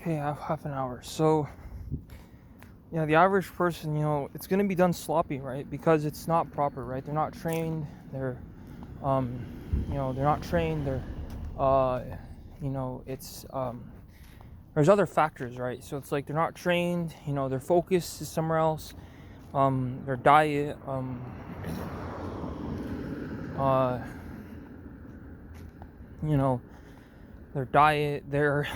Okay, I have half an hour. So, yeah, the average person, it's gonna be done sloppy, right? Because it's not proper, right? They're not trained. Um, they're not trained. Uh, it's there's other factors, right? So it's like they're not trained. Their focus is somewhere else. Their diet, uh, you know, their diet, their,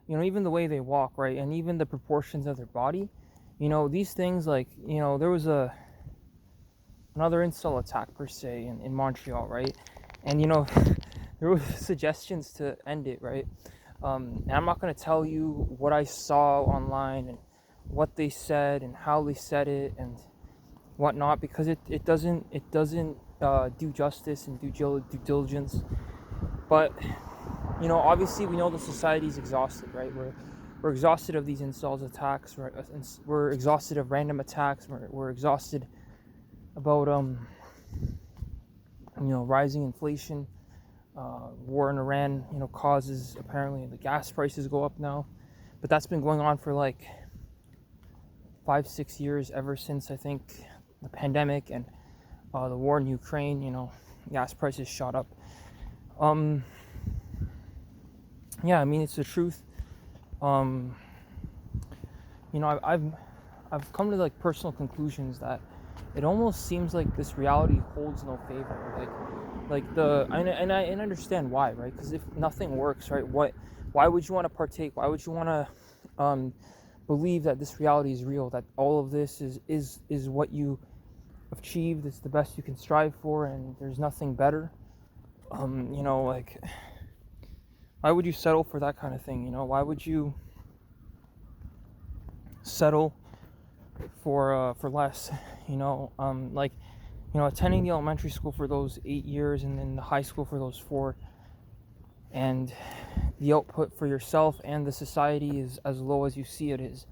even the way they walk, right? And even the proportions of their body. These things, like, there was another incel attack per se in Montreal, right? And there were suggestions to end it, right? And I'm not going to tell you what I saw online and what they said and how they said it and whatnot, because it doesn't do justice and due diligence. But obviously we know the society's exhausted, right? We're exhausted of these incels attacks. We're exhausted of random attacks. We're exhausted about rising inflation. War in Iran, causes apparently the gas prices go up now, but that's been going on for like 5-6 years, ever since I think the pandemic and the war in Ukraine. Gas prices shot up. Yeah, I mean, it's the truth. I've come to like personal conclusions that it almost seems like this reality holds no favor. I understand why, right? Because if nothing works, right, why would you want to partake? Why would you want to believe that this reality is real? That all of this is what you achieved. It's the best you can strive for, and there's nothing better. Like, why would you settle for that kind of thing? Why would you settle for less? Attending the elementary school for those 8 years and then the high school for those 4, and the output for yourself and the society is as low as you see it is.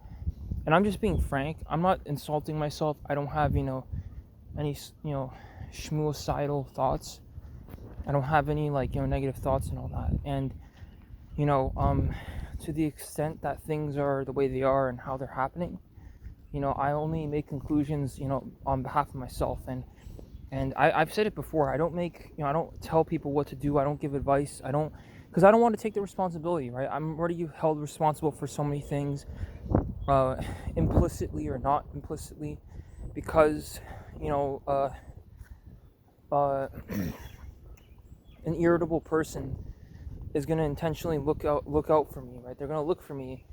And I'm just being frank. I'm not insulting myself. I don't have any schmuicidal thoughts. I don't have any negative thoughts and all that. And to the extent that things are the way they are and how they're happening, I only make conclusions on behalf of myself. And I've said it before. I don't tell people what to do. I don't give advice. Because I don't want to take the responsibility, right? I'm already held responsible for so many things, implicitly or not implicitly, because an irritable person is going to intentionally look out for me, right? They're going to look for me,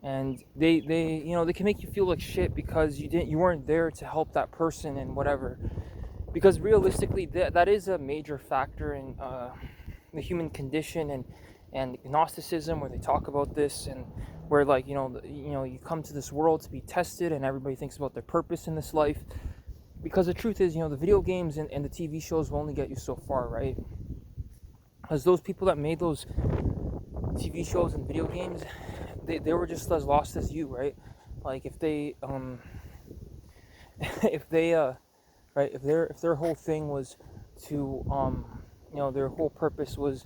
and they can make you feel like shit because you weren't there to help that person and whatever. Because realistically, that is a major factor in the human condition and Gnosticism, where they talk about this, and where you come to this world to be tested, and everybody thinks about their purpose in this life. Because the truth is, the video games and the TV shows will only get you so far, right? As those people that made those TV shows and video games, they were just as lost as you, right? Like if they if they right, if their whole thing was to their whole purpose was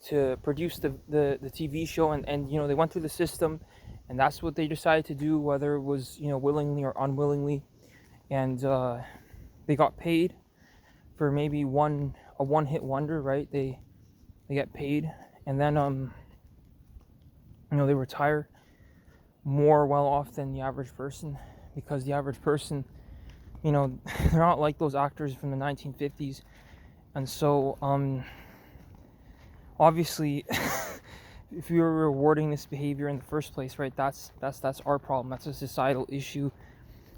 to produce the TV show, and they went through the system, and that's what they decided to do, whether it was willingly or unwillingly, and they got paid for maybe a one-hit wonder, right? They get paid, and then they retire more well off than the average person, because the average person, they're not like those actors from the 1950s. And so obviously if we were rewarding this behavior in the first place, right, that's our problem. That's a societal issue.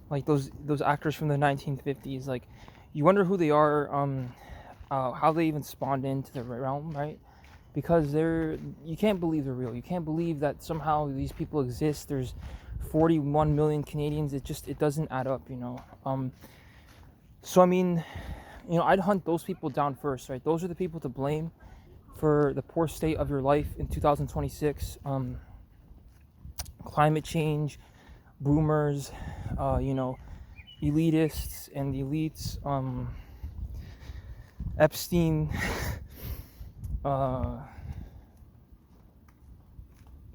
Like those actors from the 1950s, like, you wonder who they are, how they even spawned into the realm, right? Because you can't believe they're real. You can't believe that somehow these people exist. There's 41 million Canadians. It doesn't add up, So I mean, I'd hunt those people down first, right? Those are the people to blame for the poor state of your life in 2026. Climate change, boomers, elitists and the elites, Epstein,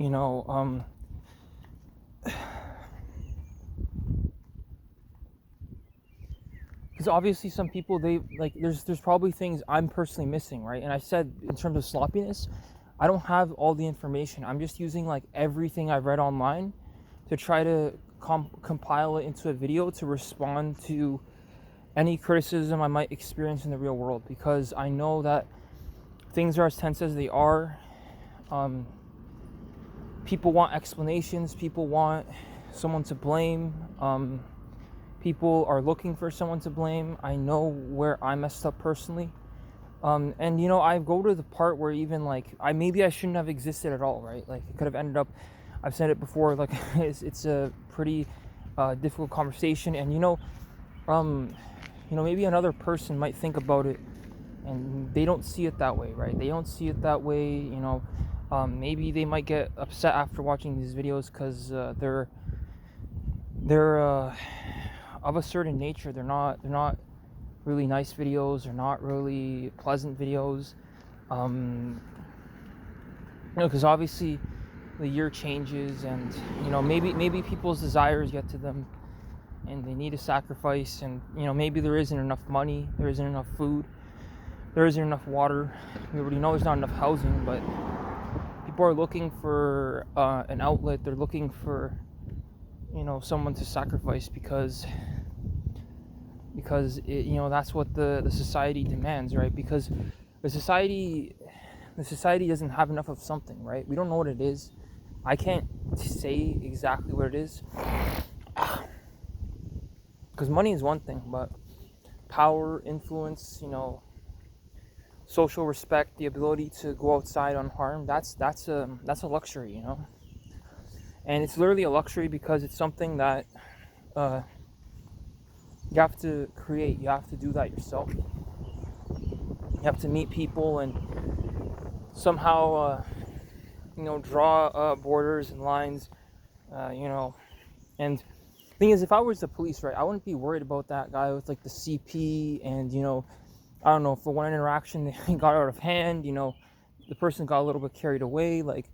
you know, because obviously some people, they like, there's probably things I'm personally missing, right? And I said, in terms of sloppiness, I don't have all the information. I'm just using like everything I've read online to try to compile it into a video to respond to any criticism I might experience in the real world, because I know that things are as tense as they are. People want explanations, people want someone to blame, people are looking for someone to blame. I know where I messed up personally. And you know, I go to the part where even like maybe I shouldn't have existed at all, right? Like it could have ended up, I've said it before, like it's a pretty difficult conversation. And you know, maybe another person might think about it and they don't see it that way, right? They don't see it that way. You know, maybe they might get upset after watching these videos because they're of a certain nature. They're not really nice videos. They're not really pleasant videos. Because obviously the year changes, and you know, maybe people's desires get to them, and they need a sacrifice. And you know, maybe there isn't enough money, there isn't enough food, there isn't enough water. We already know there's not enough housing, but people are looking for an outlet. They're looking for, you know, someone to sacrifice because it, you know, that's what the society demands, right? Because the society doesn't have enough of something, right? We don't know what it is. I can't say exactly what it is, because money is one thing, but power, influence, you know, social respect, the ability to go outside unharmed, that's a luxury, you know. And it's literally a luxury because it's something that you have to create. You have to do that yourself. You have to meet people and somehow you know, draw borders and lines, you know. And the thing is, if I was the police, right, I wouldn't be worried about that guy with like the CP. And you know, I don't know, for one interaction they got out of hand, you know, the person got a little bit carried away, like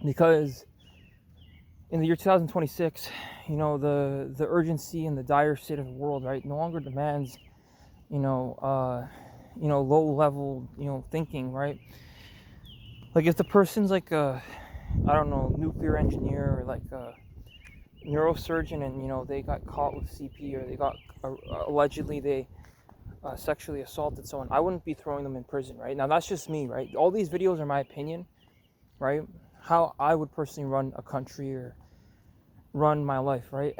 because in the year 2026, you know, the urgency and the dire state of the world, right, no longer demands, you know, low level, you know, thinking, right? Like if the person's like a, I don't know, nuclear engineer, or like a neurosurgeon, and you know, they got caught with CP, or they got allegedly they sexually assaulted someone, I wouldn't be throwing them in prison, right? Now that's just me, right? All these videos are my opinion, right? How I would personally run a country or run my life, right?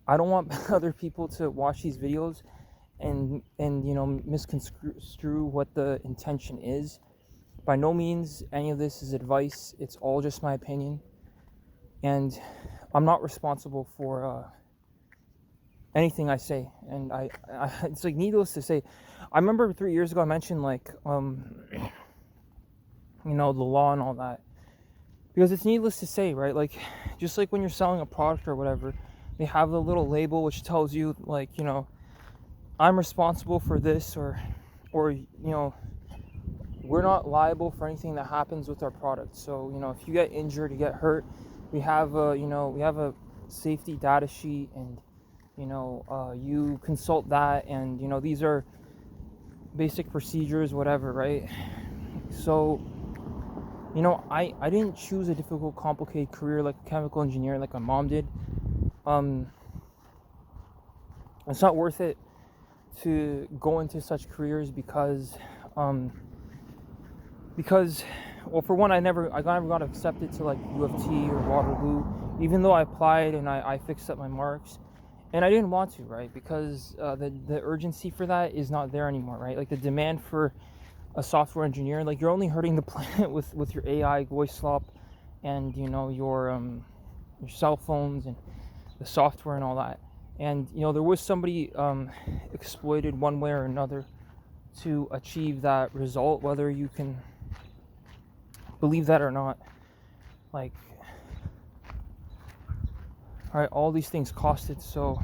I don't want other people to watch these videos and you know, misconstrue what the intention is. By no means any of this is advice. It's all just my opinion, and I'm not responsible for anything I say. And I it's like needless to say, I remember 3 years ago I mentioned like you know, the law and all that, because it's needless to say, right? Like just like when you're selling a product or whatever, they have the little label which tells you like, you know, I'm responsible for this, or you know, we're not liable for anything that happens with our product. So you know, if you get injured, you get hurt, we have a safety data sheet, and you know, you consult that, and you know, these are basic procedures, whatever, right? So you know, I didn't choose a difficult, complicated career like a chemical engineer like my mom did. It's not worth it to go into such careers because well, for one, I never got accepted to like U of T or Waterloo, even though I applied and I fixed up my marks, and I didn't want to, right? Because the urgency for that is not there anymore, right? Like the demand for a software engineer, like you're only hurting the planet with your AI voice swap, and you know, your cell phones and the software and all that. And you know, there was somebody exploited one way or another to achieve that result, whether you can believe that or not. Like, all right, all these things costed so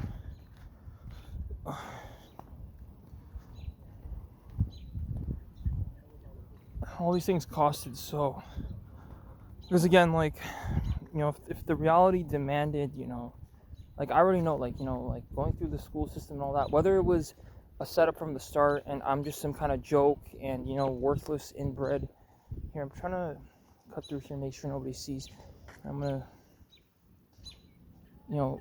all these things costed so. Because again, like, if the reality demanded, like I already know, like, like going through the school system and all that, whether it was a setup from the start and I'm just some kind of joke and, worthless inbred. Here, I'm trying to cut through here, make sure nobody sees. I'm gonna,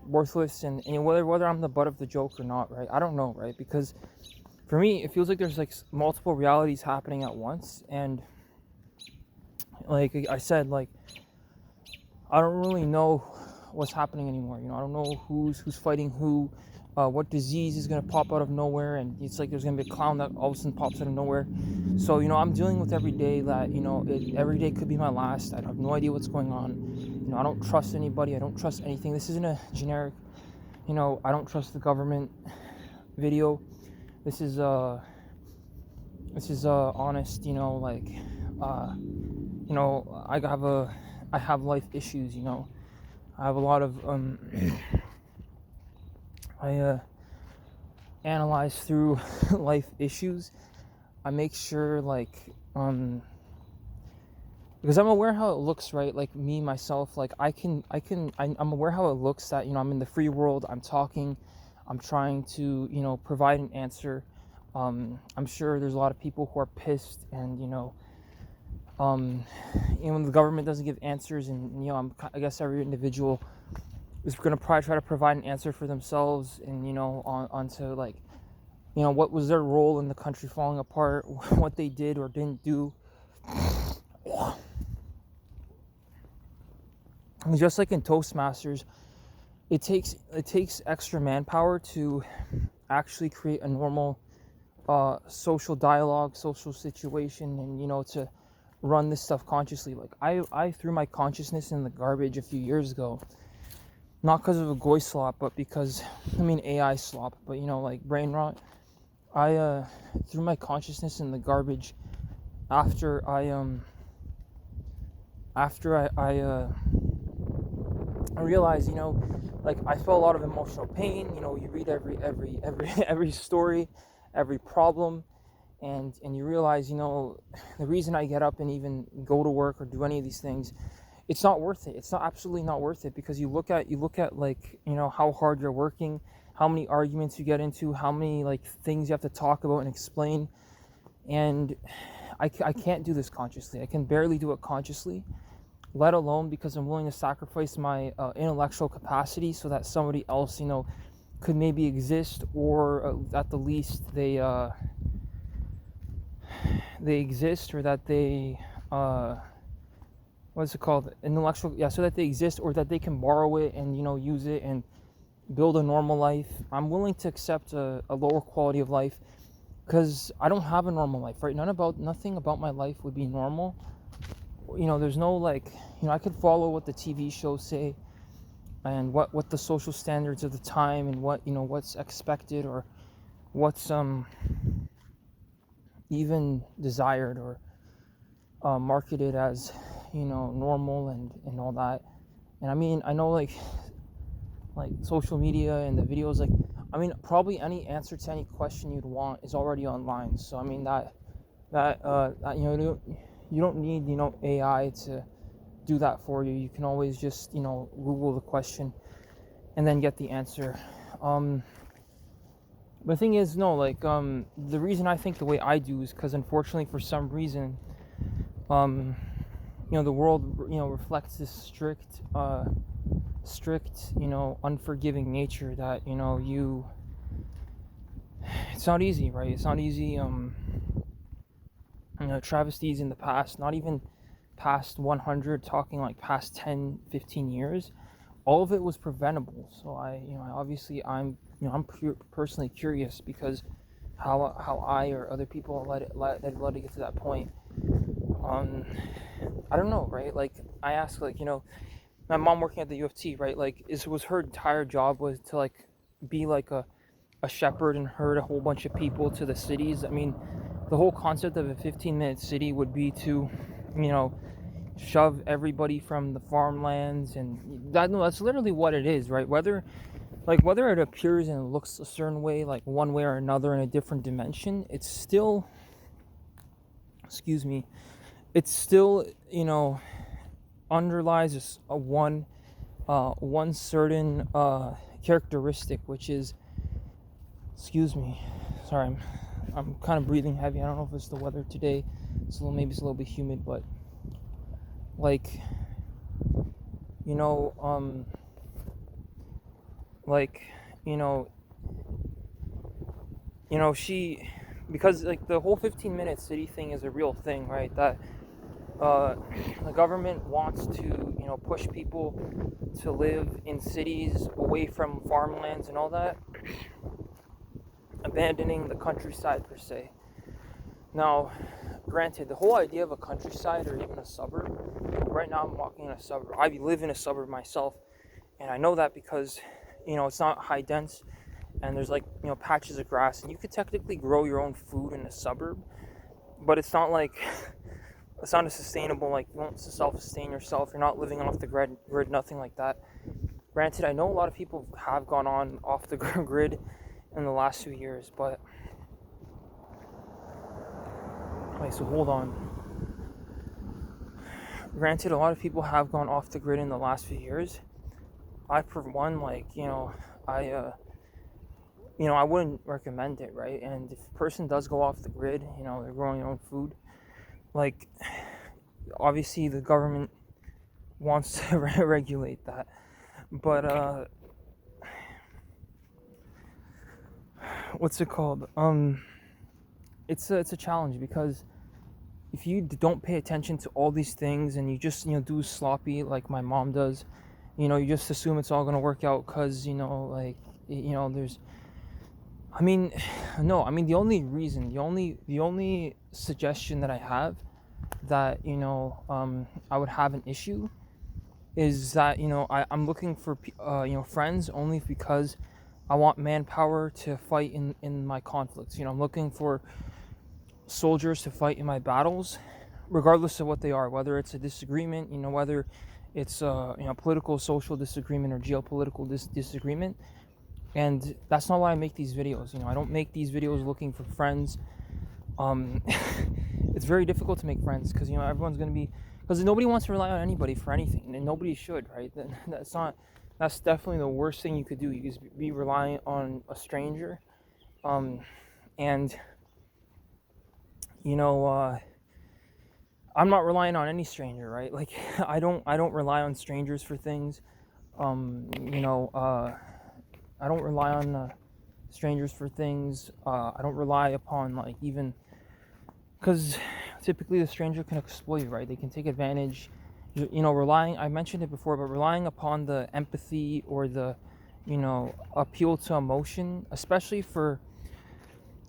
worthless and whether I'm the butt of the joke or not, right? I don't know, right? Because for me, it feels like there's like multiple realities happening at once, and like I said, like I don't really know what's happening anymore. I don't know who's fighting who, what disease is gonna pop out of nowhere, and it's like there's gonna be a clown that all of a sudden pops out of nowhere. So I'm dealing with every day that every day could be my last. I have no idea what's going on. I don't trust anybody. I don't trust anything. This isn't a generic, I don't trust the government video. This is honest. I have life issues. I have a lot of I analyze through life issues. I make sure because I'm aware how it looks, right? Like me myself, like I'm aware how it looks that I'm in the free world. I'm talking, I'm trying to provide an answer. I'm sure there's a lot of people who are pissed, and when the government doesn't give answers, and I guess every individual is going to probably try to provide an answer for themselves, and onto like what was their role in the country falling apart, what they did or didn't do. And just like in Toastmasters, it takes extra manpower to actually create a normal social dialogue, social situation, and to run this stuff consciously. Like I threw my consciousness in the garbage a few years ago, not because of a goy slop, but because AI slop, but like brain rot. I threw my consciousness in the garbage after I realized, like I felt a lot of emotional pain. You read every story, every problem, and you realize, the reason I get up and even go to work or do any of these things, it's not worth it. It's not absolutely not worth it, because you look at like how hard you're working, how many arguments you get into, how many like things you have to talk about and explain, and I can't do this consciously. I can barely do it consciously, let alone because I'm willing to sacrifice my intellectual capacity so that somebody else could maybe exist, or at the least they exist, or that they what's it called, intellectual, yeah, so that they exist, or that they can borrow it and use it and build a normal life. I'm willing to accept a lower quality of life, because I don't have a normal life, right? Nothing about my life would be normal. There's no like, I could follow what the TV shows say, and what the social standards of the time, and what's expected, or what's even desired, or marketed as normal, and all that. And I know like social media and the videos, like probably any answer to any question you'd want is already online. So you don't need AI to do that for you. You can always just Google the question and then get the answer. But the thing is, no, like the reason I think the way I do is because, unfortunately, for some reason, the world reflects this strict unforgiving nature that it's not easy, right? It's not easy. Travesties in the past, not even past 100, talking like past 10, 15 years, all of it was preventable. So I'm personally curious, because how I or other people let it get to that point. I don't know, right? Like I ask, like my mom working at the U of T, right? Like was her entire job was to like be like a shepherd and herd a whole bunch of people to the cities. The whole concept of a 15-minute city would be to shove everybody from the farmlands, and that's literally what it is, right? Whether it appears and looks a certain way, like one way or another in a different dimension, it's still, excuse me, it's still, underlies one certain characteristic, which is, excuse me, sorry, I'm kind of breathing heavy. I don't know if it's the weather today. Maybe it's a little bit humid, but like, you know, like, you know, she, because like the whole 15-minute city thing is a real thing, right? That uh, the government wants to, push people to live in cities away from farmlands and all that, abandoning the countryside per se. Now, granted, the whole idea of a countryside or even a suburb, right now I'm walking in a suburb. I live in a suburb myself, and I know that because, it's not high dense, and there's like, patches of grass, and you could technically grow your own food in a suburb, but it's not like, it's not a sustainable, like, you won't self-sustain yourself, you're not living off the grid, nothing like that. Granted, I know a lot of people have gone on off the grid in the last few years, but wait, so hold on. Granted, a lot of people have gone off the grid in the last few years. I, for one, like, I wouldn't recommend it, right? And if a person does go off the grid, they're growing their own food, like, obviously the government wants to regulate that. But, what's it called? It's a challenge, because if you don't pay attention to all these things and you just, do sloppy like my mom does, you just assume it's all going to work out because, there's, I mean, no, I mean, the only suggestion that I have that, I would have an issue is that, I'm looking for, friends only because I want manpower to fight in my conflicts. I'm looking for soldiers to fight in my battles, regardless of what they are, whether it's a disagreement, whether it's political, social disagreement, or geopolitical disagreement. And that's not why I make these videos. I don't make these videos looking for friends. It's very difficult to make friends because everyone's going to be, because nobody wants to rely on anybody for anything, and nobody should, right? That's definitely the worst thing you could do. You just be reliant on a stranger. And I'm not relying on any stranger, right? Like, I don't rely on strangers for things. I don't rely on strangers for things. I don't rely upon, like, even, because typically the stranger can exploit you, right? They can take advantage. Relying, I mentioned it before, but relying upon the empathy or the, appeal to emotion, especially for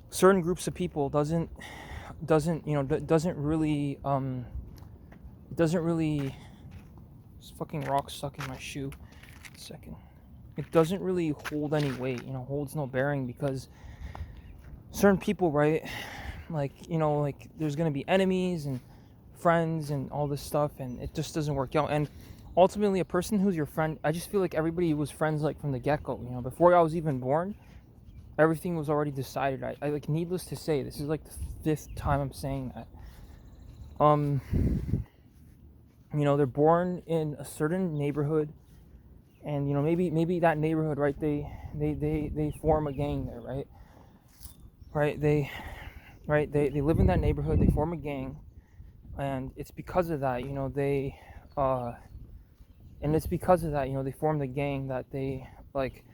certain groups of people, doesn't really, it doesn't really, this fucking rock stuck in my shoe. A second. It doesn't really hold any weight, holds no bearing, because certain people, right, like, there's gonna be enemies and friends and all this stuff, and it just doesn't work out. And ultimately, a person who's your friend, I just feel like everybody was friends, like, from the get-go. Before I was even born, everything was already decided. I like, needless to say, this is like the 5th time I'm saying that. They're born in a certain neighborhood, and maybe that neighborhood, right, they form a gang there, right, they live in that neighborhood, they form a gang, and it's because of that, they they form the gang, that they, like,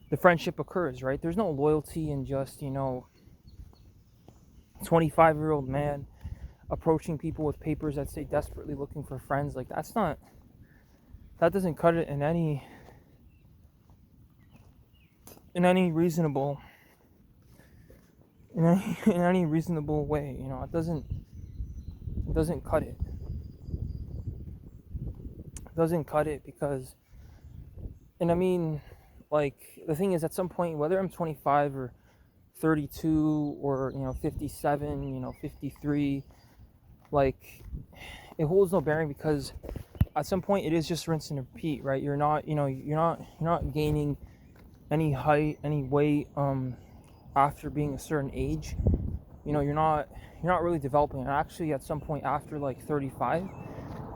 the friendship occurs, right? There's no loyalty in just 25-year-old man approaching people with papers that say desperately looking for friends. Like, that doesn't cut it in any reasonable way. It doesn't cut it. It doesn't cut it, because, and I mean, like, the thing is, at some point, whether I'm 25 or 32 or 57, 53, like, it holds no bearing, because at some point it is just rinse and repeat, right? You're not gaining any height, any weight after being a certain age. You're not you're not really developing. And actually, at some point after like 35,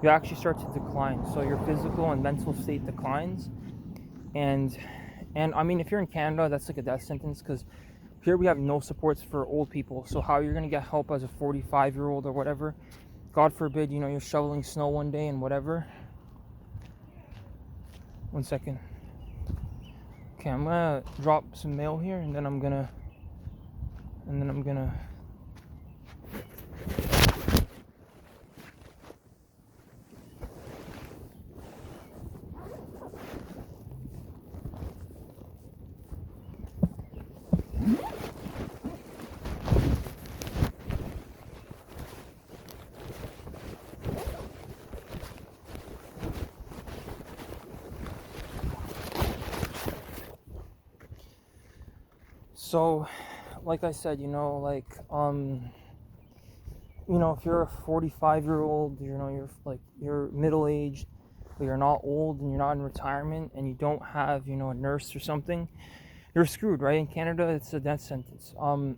you actually start to decline. So your physical and mental state declines. And I mean, if you're in Canada, that's like a death sentence, because here we have no supports for old people. So how you're gonna get help as a 45-year-old or whatever? God forbid, you're shoveling snow one day and whatever. One second. Okay, I'm gonna drop some mail here, and then I'm gonna. So, like I said, if you're a 45-year-old, you're middle-aged, but you're not old and you're not in retirement and you don't have, a nurse or something, you're screwed, right? In Canada, it's a death sentence. But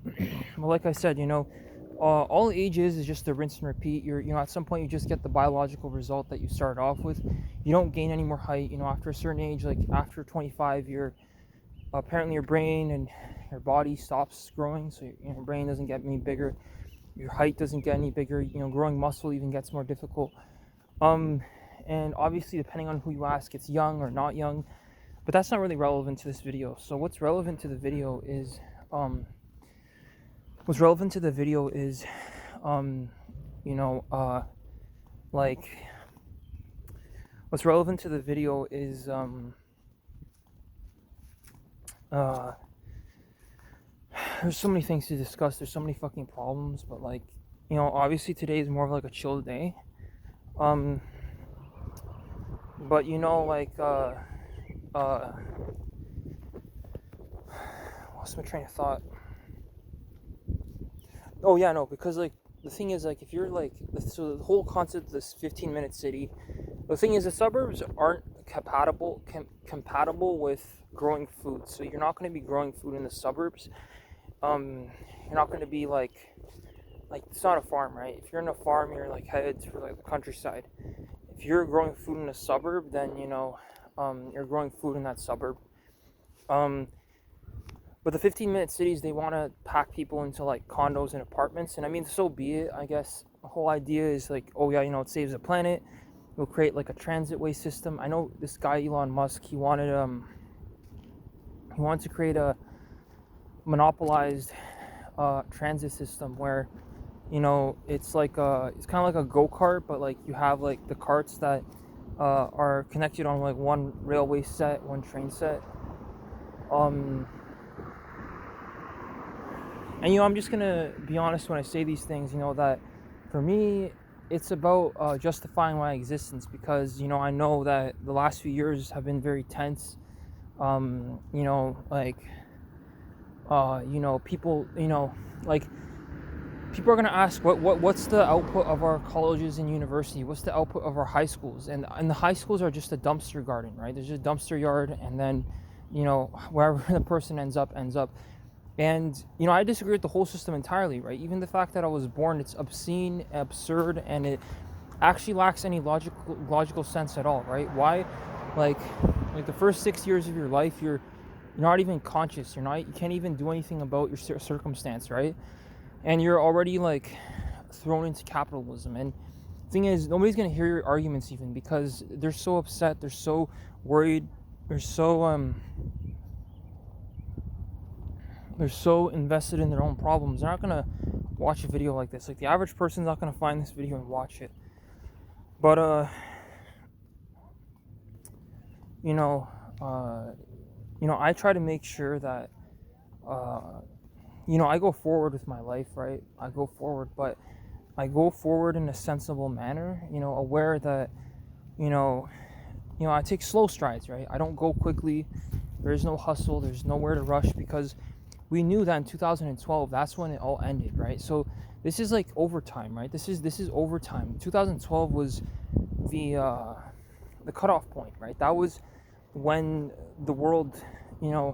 like I said, all ages is just a rinse and repeat. At some point you just get the biological result that you started off with. You don't gain any more height. After a certain age, like after 25, apparently your brain and your body stops growing, so your brain doesn't get any bigger, your height doesn't get any bigger, growing muscle even gets more difficult. And obviously, depending on who you ask, it's young or not young, but that's not really relevant to this video. So what's relevant to the video is what's relevant to the video is there's so many things to discuss. There's so many fucking problems, but obviously today is more of like a chill day. But what's my train of thought? Oh yeah, no, because the thing is, if you're so the whole concept of this 15-minute city, the thing is the suburbs aren't compatible with growing food. So you're not going to be growing food in the suburbs. You're not going to be it's not a farm, right? If you're in a farm, you're headed to the countryside. If you're growing food in a suburb, then you're growing food in that suburb. But the 15-minute cities, they want to pack people into condos and apartments, and I mean, so be it. I guess the whole idea is it saves the planet. We'll create a transitway system. I know this guy Elon Musk, he wanted to create a monopolized transit system where it's it's kind of like a go-kart, but you have the carts that are connected on one railway set, one train set. And I'm just gonna be honest when I say these things, that for me it's about justifying my existence, because I know that the last few years have been very tense. People, people are gonna ask what's the output of our colleges and university? What's the output of our high schools? And the high schools are just a dumpster garden, right? There's just a dumpster yard, and then wherever the person ends up. And I disagree with the whole system entirely, right? Even the fact that I was born, it's obscene, absurd, and it actually lacks any logical sense at all, right? Why? The first 6 years of your life, you're not even conscious. You can't even do anything about your circumstance, right? And you're already thrown into capitalism. And the thing is, nobody's gonna hear your arguments even, because they're so upset, they're so worried, they're so invested in their own problems. They're not gonna watch a video like this. The average person's not gonna find this video and watch it. But I try to make sure that I go forward with my life, right? I go forward, but I go forward in a sensible manner, aware that I take slow strides, right? I don't go quickly. There's no hustle, there's nowhere to rush, because we knew that in 2012, that's when it all ended, right? So this is overtime, right? This is overtime. 2012 was the cutoff point, right? That was when the world, and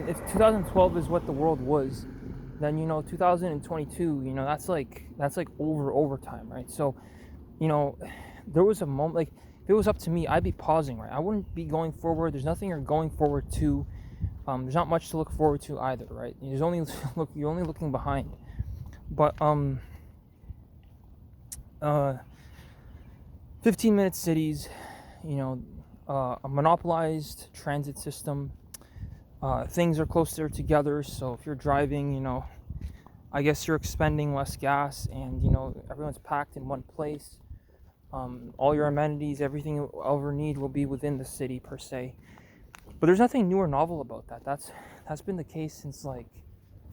if 2012 is what the world was, then 2022, that's like overtime, right? So, you know, there was a moment, like, if it was up to me, I'd be pausing, right? I wouldn't be going forward. There's nothing you're going forward to. There's not much to look forward to either, right? There's only you're only looking behind. But 15-minute cities, a monopolized transit system. Things are closer together, so if you're driving, I guess you're expending less gas, and everyone's packed in one place. All your amenities, everything you'll ever need will be within the city per se. But there's nothing new or novel about that. That's been the case since like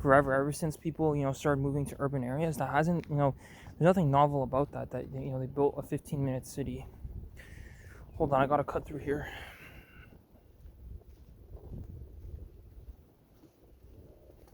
forever. Ever since people started moving to urban areas, that hasn't there's nothing novel about that. That they built a 15-minute city. Hold on, I gotta cut through here.